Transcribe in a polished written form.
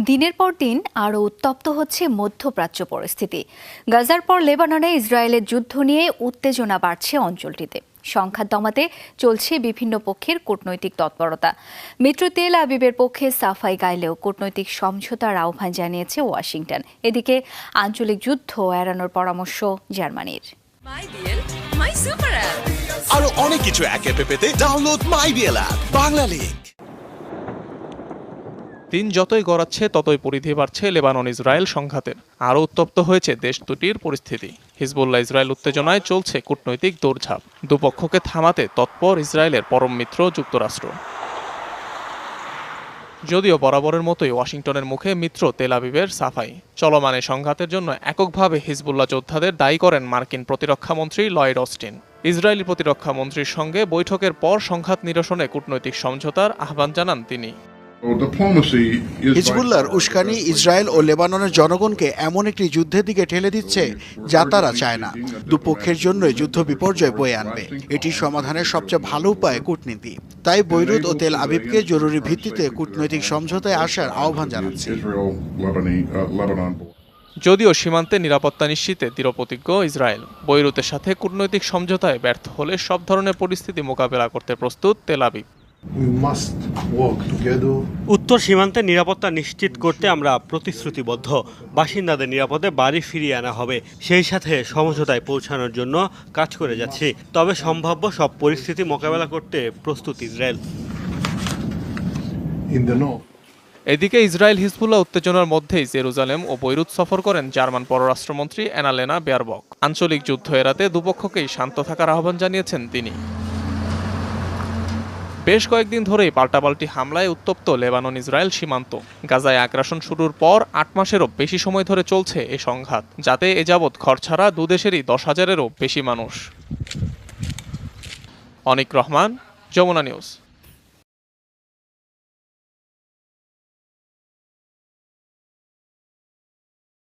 দিনের পর দিন আরও উত্তপ্ত হচ্ছে মধ্যপ্রাচ্য পরিস্থিতি। গাজার পর লেবাননে ইসরায়েলের যুদ্ধ নিয়ে উত্তেজনা বাড়ছে অঞ্চলটিতে। সংঘাত দমাতে চলছে বিভিন্ন পক্ষের কূটনৈতিক তৎপরতা। মিত্র তেল আবিবের পক্ষে সাফাই গাইলেও কূটনৈতিক সমঝোতার আহ্বান জানিয়েছে ওয়াশিংটন। এদিকে আঞ্চলিক যুদ্ধ এড়ানোর পরামর্শ জার্মানির। আরো অনেক কিছু এক অ্যাপে পেতে ডাউনলোড মাইবিএল অ্যাপ বাংলা লিংক। দিন যতই গড়াচ্ছে ততই পরিধি বাড়ছে লেবানন ইসরায়েল সংঘাতের। আরও উত্তপ্ত হয়েছে দেশ দুটির পরিস্থিতি। হিজবুল্লাহ ইসরায়েল উত্তেজনায় চলছে কূটনৈতিক দৌড়ঝাঁপ। দুপক্ষকে থামাতে তৎপর ইসরায়েলের পরম মিত্র যুক্তরাষ্ট্র। যদিও বরাবরের মতোই ওয়াশিংটনের মুখে মিত্র তেল আবিবের সাফাই। চলমান এই সংঘাতের জন্য এককভাবে হিজবুল্লাহ যোদ্ধাদের দায়ী করেন মার্কিন প্রতিরক্ষামন্ত্রী লয়েড অস্টিন। ইসরায়েলি প্রতিরক্ষা মন্ত্রীর সঙ্গে বৈঠকের পর সংঘাত নিরসনে কূটনৈতিক সমঝোতার আহ্বান জানান তিনি। হিজবুল্লাহর উস্কানি ইসরায়েল ও লেবাননের জনগণকে এমন একটি যুদ্ধের দিকে ঠেলে দিচ্ছে যা তারা চায় না। দুপক্ষের জন্যই যুদ্ধ বিপর্যয় বয়ে আনবে। এটি সমাধানের সবচেয়ে ভালো উপায় কূটনীতি। তাই বৈরুত ও তেল আবিবকে জরুরি ভিত্তিতে কূটনৈতিক সমঝোতায় আসার আহ্বান জানাচ্ছে। যদিও সীমান্তে নিরাপত্তা নিশ্চিতে দৃঢ়প্রতিজ্ঞ ইসরায়েল, বৈরুতের সাথে কূটনৈতিক সমঝোতায় ব্যর্থ হলে সব ধরনের পরিস্থিতি মোকাবেলা করতে প্রস্তুত তেল আবিব। উত্তর সীমান্তে নিরাপত্তা নিশ্চিত করতে আমরা প্রতিশ্রুতিবদ্ধ। বাসিন্দাদের নিরাপদে বাড়ি ফিরিয়ে আনা হবে। সেই সাথে সমঝোতায় পৌঁছানোর জন্য কাজ করে যাচ্ছি। তবে সম্ভাব্য সব পরিস্থিতি মোকাবেলা করতে প্রস্তুত ইসরায়েল। এদিকে ইসরায়েল হিজবুল্লাহ উত্তেজনার মধ্যেই জেরুজালেম ও বৈরুত সফর করেন জার্মান পররাষ্ট্রমন্ত্রী অ্যানালেনা বেয়ারবক। আঞ্চলিক যুদ্ধ এড়াতে দুপক্ষকেই শান্ত থাকার আহ্বান জানিয়েছেন তিনি। বেশ কয়েকদিন ধরেই পাল্টাপাল্টি হামলায় উত্তপ্ত লেবানন ইসরায়েল সীমান্ত। গাজায় আগ্রাসন শুরুর পর ৮ মাসেরও বেশি সময় ধরে চলছে এ সংঘাত, যাতে এ যাবৎ ঘরছাড়া দুদেশেরই 10,000-এরও বেশি মানুষ। অনিক রহমান, যমুনা নিউজ।